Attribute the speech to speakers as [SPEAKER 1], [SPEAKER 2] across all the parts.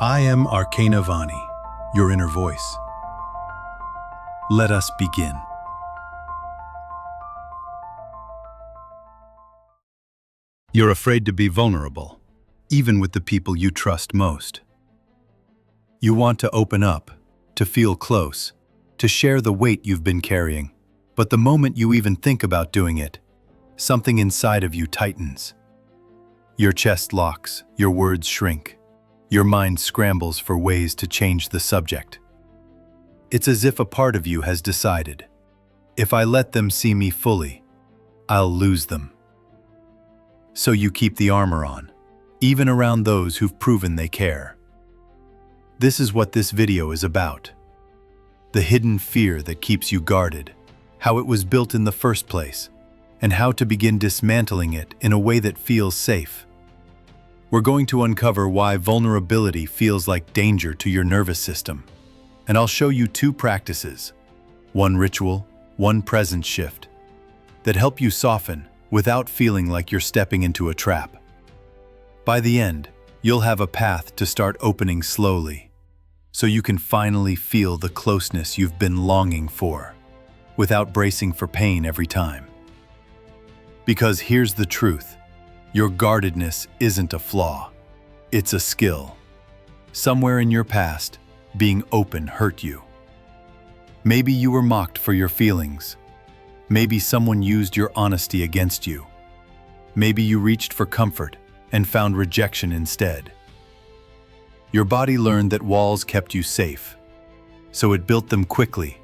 [SPEAKER 1] I am Arcana Vani, your inner voice. Let us begin. You're afraid to be vulnerable, even with the people you trust most. You want to open up, to feel close, to share the weight you've been carrying. But the moment you even think about doing it, something inside of you tightens. Your chest locks, your words shrink. Your mind scrambles for ways to change the subject. It's as if a part of you has decided, if I let them see me fully, I'll lose them. So you keep the armor on, even around those who've proven they care. This is what this video is about. The hidden fear that keeps you guarded, how it was built in the first place, and how to begin dismantling it in a way that feels safe. We're going to uncover why vulnerability feels like danger to your nervous system. And I'll show you 2 practices, one ritual, one presence shift, that help you soften without feeling like you're stepping into a trap. By the end, you'll have a path to start opening slowly, so you can finally feel the closeness you've been longing for, without bracing for pain every time. Because here's the truth. Your guardedness isn't a flaw. It's a skill. Somewhere in your past, being open hurt you. Maybe you were mocked for your feelings. Maybe someone used your honesty against you. Maybe you reached for comfort and found rejection instead. Your body learned that walls kept you safe, so it built them quickly,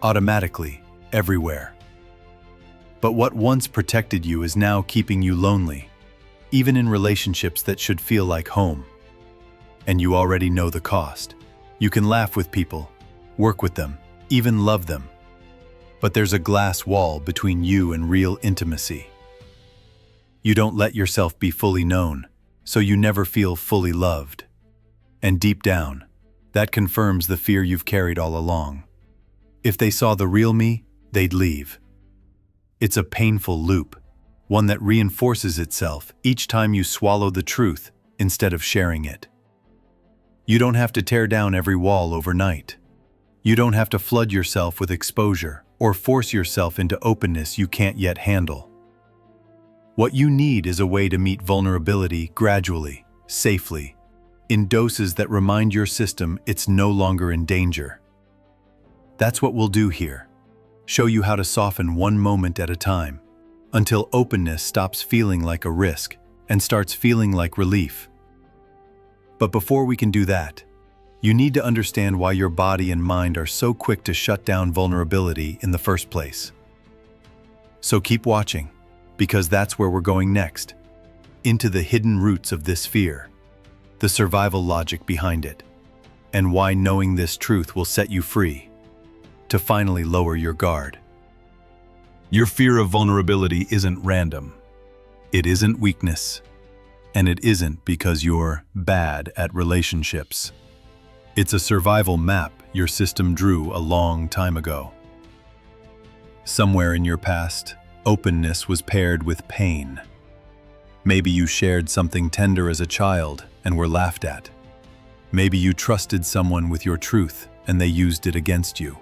[SPEAKER 1] automatically, everywhere. But what once protected you is now keeping you lonely, even in relationships that should feel like home. And you already know the cost. You can laugh with people, work with them, even love them. But there's a glass wall between you and real intimacy. You don't let yourself be fully known, so you never feel fully loved. And deep down, that confirms the fear you've carried all along. If they saw the real me, they'd leave. It's a painful loop, one that reinforces itself each time you swallow the truth instead of sharing it. You don't have to tear down every wall overnight. You don't have to flood yourself with exposure or force yourself into openness you can't yet handle. What you need is a way to meet vulnerability gradually, safely, in doses that remind your system it's no longer in danger. That's what we'll do here. Show you how to soften one moment at a time, until openness stops feeling like a risk and starts feeling like relief. But before we can do that, you need to understand why your body and mind are so quick to shut down vulnerability in the first place. So keep watching, because that's where we're going next, into the hidden roots of this fear, the survival logic behind it, and why knowing this truth will set you free, to finally lower your guard. Your fear of vulnerability isn't random. It isn't weakness. And it isn't because you're bad at relationships. It's a survival map your system drew a long time ago. Somewhere in your past, openness was paired with pain. Maybe you shared something tender as a child and were laughed at. Maybe you trusted someone with your truth and they used it against you.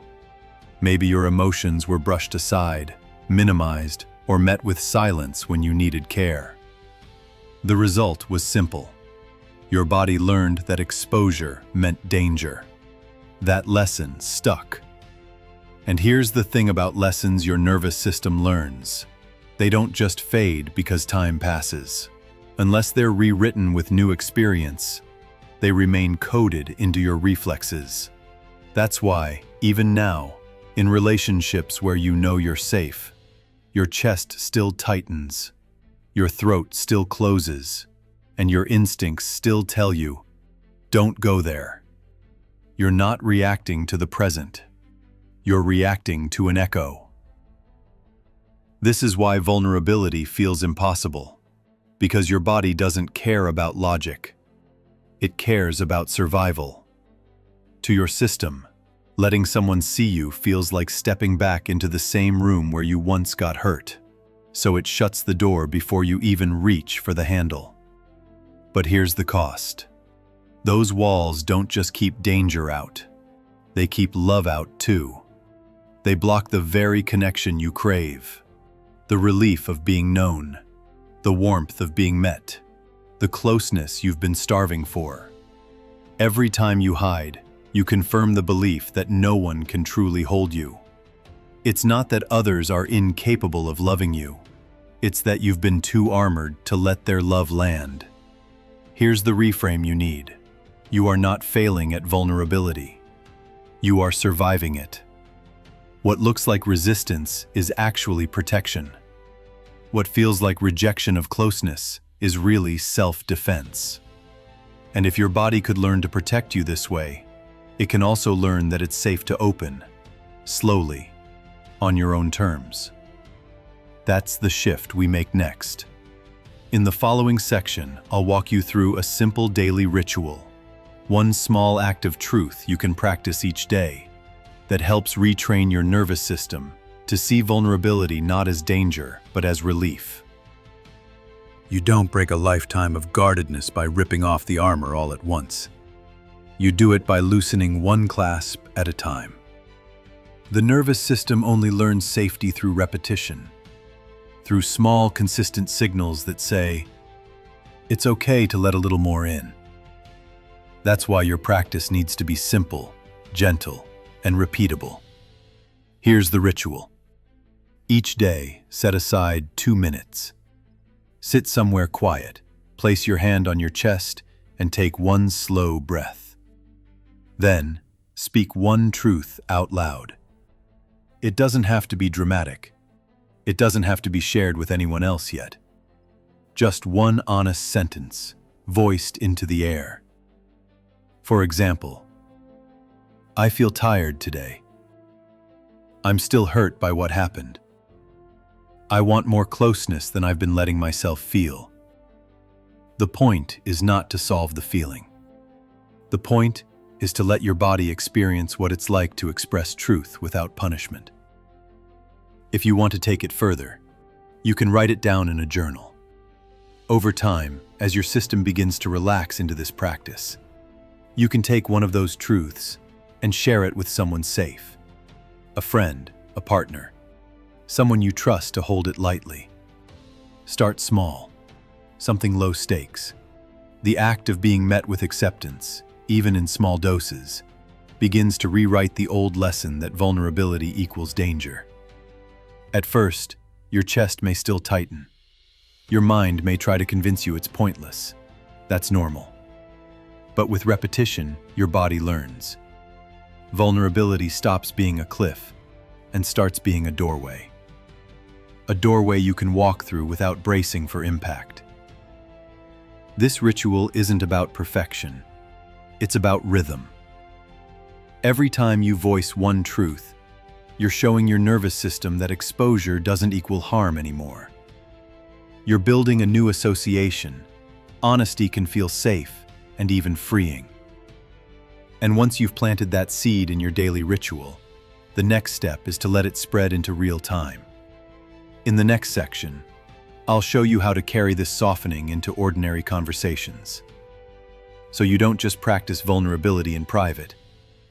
[SPEAKER 1] Maybe your emotions were brushed aside, minimized, or met with silence when you needed care. The result was simple. Your body learned that exposure meant danger. That lesson stuck. And here's the thing about lessons your nervous system learns. They don't just fade because time passes. Unless they're rewritten with new experience, they remain coded into your reflexes. That's why, even now, in relationships where you know you're safe, your chest still tightens, your throat still closes, and your instincts still tell you, don't go there. You're not reacting to the present. You're reacting to an echo. This is why vulnerability feels impossible, because your body doesn't care about logic. It cares about survival. To your system, letting someone see you feels like stepping back into the same room where you once got hurt, so it shuts the door before you even reach for the handle. But here's the cost. Those walls don't just keep danger out. They keep love out too. They block the very connection you crave. The relief of being known. The warmth of being met. The closeness you've been starving for. Every time you hide, you confirm the belief that no one can truly hold you. It's not that others are incapable of loving you. It's that you've been too armored to let their love land. Here's the reframe you need. You are not failing at vulnerability. You are surviving it. What looks like resistance is actually protection. What feels like rejection of closeness is really self-defense. And if your body could learn to protect you this way, it can also learn that it's safe to open, slowly, on your own terms. That's the shift we make next. In the following section, I'll walk you through a simple daily ritual, one small act of truth you can practice each day that helps retrain your nervous system to see vulnerability not as danger, but as relief. You don't break a lifetime of guardedness by ripping off the armor all at once. You do it by loosening one clasp at a time. The nervous system only learns safety through repetition, through small, consistent signals that say, it's okay to let a little more in. That's why your practice needs to be simple, gentle, and repeatable. Here's the ritual. Each day, set aside 2 minutes. Sit somewhere quiet, place your hand on your chest, and take one slow breath. Then, speak one truth out loud. It doesn't have to be dramatic. It doesn't have to be shared with anyone else yet. Just one honest sentence, voiced into the air. For example, I feel tired today. I'm still hurt by what happened. I want more closeness than I've been letting myself feel. The point is not to solve the feeling. The point is to let your body experience what it's like to express truth without punishment. If you want to take it further, you can write it down in a journal. Over time, as your system begins to relax into this practice, you can take one of those truths and share it with someone safe. A friend, a partner, someone you trust to hold it lightly. Start small, something low stakes. The act of being met with acceptance, even in small doses, begins to rewrite the old lesson that vulnerability equals danger. At first, your chest may still tighten. Your mind may try to convince you it's pointless. That's normal. But with repetition, your body learns. Vulnerability stops being a cliff and starts being a doorway. A doorway you can walk through without bracing for impact. This ritual isn't about perfection. It's about rhythm. Every time you voice one truth, you're showing your nervous system that exposure doesn't equal harm anymore. You're building a new association. Honesty can feel safe and even freeing. And once you've planted that seed in your daily ritual, the next step is to let it spread into real time. In the next section, I'll show you how to carry this softening into ordinary conversations. So you don't just practice vulnerability in private,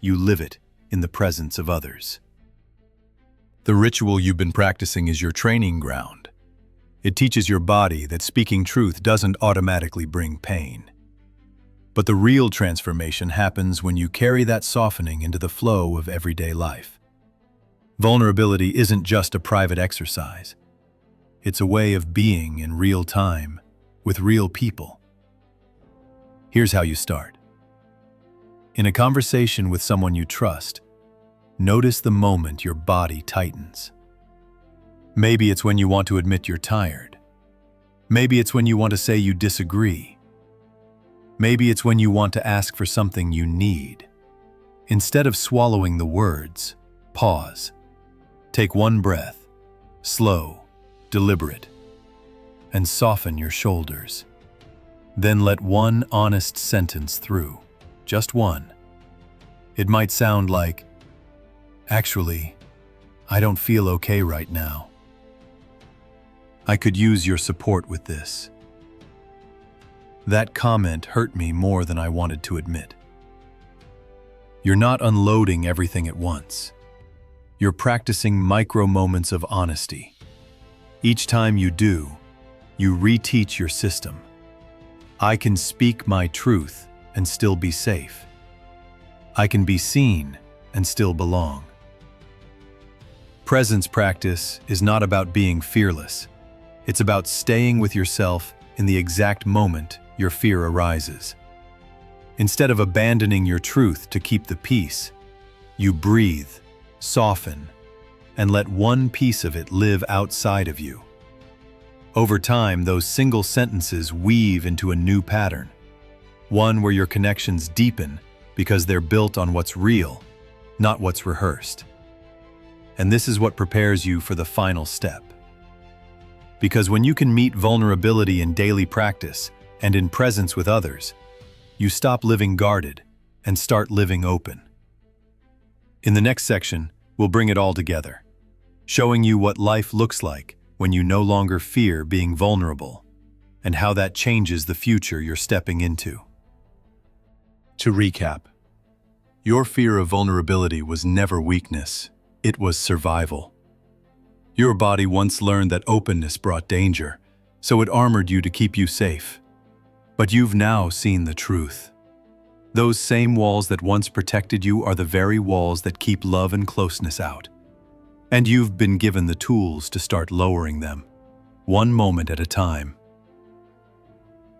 [SPEAKER 1] you live it in the presence of others. The ritual you've been practicing is your training ground. It teaches your body that speaking truth doesn't automatically bring pain. But the real transformation happens when you carry that softening into the flow of everyday life. Vulnerability isn't just a private exercise. It's a way of being in real time, with real people. Here's how you start. In a conversation with someone you trust, notice the moment your body tightens. Maybe it's when you want to admit you're tired. Maybe it's when you want to say you disagree. Maybe it's when you want to ask for something you need. Instead of swallowing the words, pause. Take one breath, slow, deliberate, and soften your shoulders. Then let one honest sentence through, just one. It might sound like, actually, I don't feel okay right now. I could use your support with this. That comment hurt me more than I wanted to admit. You're not unloading everything at once. You're practicing micro moments of honesty. Each time you do, you reteach your system. I can speak my truth and still be safe. I can be seen and still belong. Presence practice is not about being fearless. It's about staying with yourself in the exact moment your fear arises. Instead of abandoning your truth to keep the peace, you breathe, soften, and let one piece of it live outside of you. Over time, those single sentences weave into a new pattern, one where your connections deepen because they're built on what's real, not what's rehearsed. And this is what prepares you for the final step. Because when you can meet vulnerability in daily practice and in presence with others, you stop living guarded and start living open. In the next section, we'll bring it all together, showing you what life looks like when you no longer fear being vulnerable, and how that changes the future you're stepping into. To recap, your fear of vulnerability was never weakness, it was survival. Your body once learned that openness brought danger, so it armored you to keep you safe. But you've now seen the truth. Those same walls that once protected you are the very walls that keep love and closeness out. And you've been given the tools to start lowering them, one moment at a time.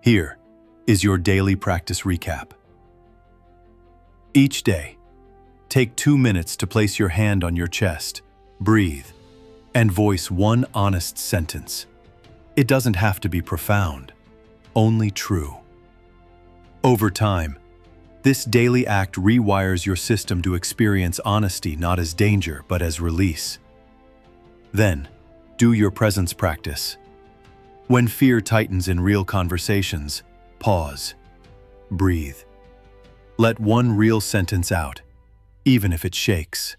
[SPEAKER 1] Here is your daily practice recap. Each day, take 2 minutes to place your hand on your chest, breathe, and voice one honest sentence. It doesn't have to be profound, only true. Over time, this daily act rewires your system to experience honesty not as danger but as release. Then, do your presence practice. When fear tightens in real conversations, pause, breathe. Let one real sentence out, even if it shakes.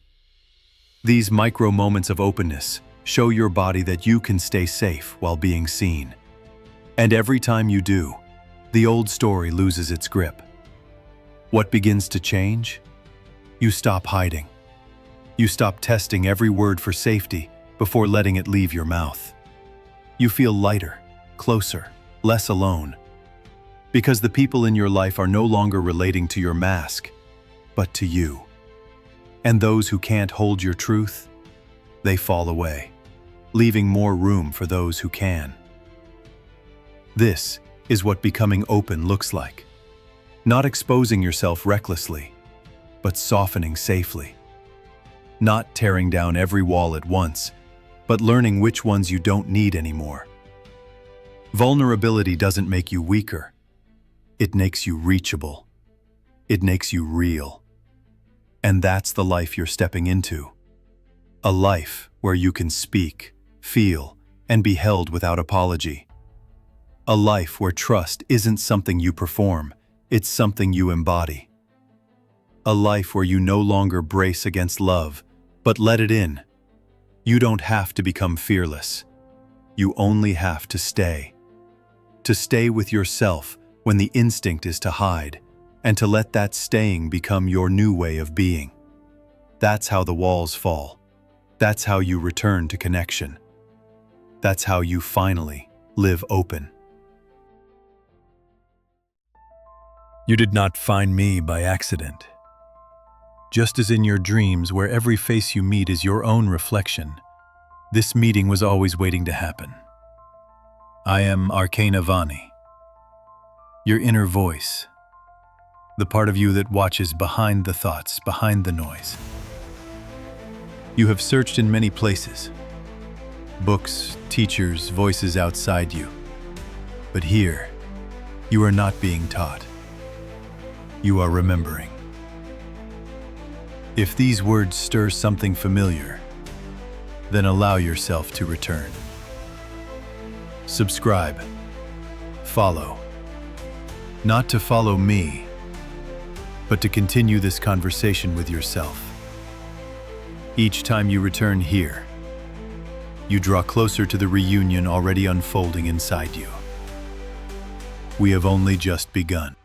[SPEAKER 1] These micro moments of openness show your body that you can stay safe while being seen. And every time you do, the old story loses its grip. What begins to change? You stop hiding. You stop testing every word for safety before letting it leave your mouth. You feel lighter, closer, less alone. Because the people in your life are no longer relating to your mask, but to you. And those who can't hold your truth, they fall away, leaving more room for those who can. This is what becoming open looks like. Not exposing yourself recklessly, but softening safely. Not tearing down every wall at once, but learning which ones you don't need anymore. Vulnerability doesn't make you weaker. It makes you reachable. It makes you real. And that's the life you're stepping into. A life where you can speak, feel, and be held without apology. A life where trust isn't something you perform, it's something you embody. A life where you no longer brace against love, but let it in. You don't have to become fearless. You only have to stay. To stay with yourself when the instinct is to hide, and to let that staying become your new way of being. That's how the walls fall. That's how you return to connection. That's how you finally live open. You did not find me by accident. Just as in your dreams, where every face you meet is your own reflection, this meeting was always waiting to happen. I am Arcana Vani, your inner voice, the part of you that watches behind the thoughts, behind the noise. You have searched in many places, books, teachers, voices outside you. But here, you are not being taught. You are remembering. If these words stir something familiar, then allow yourself to return. Subscribe. Follow. Not to follow me, but to continue this conversation with yourself. Each time you return here, you draw closer to the reunion already unfolding inside you. We have only just begun.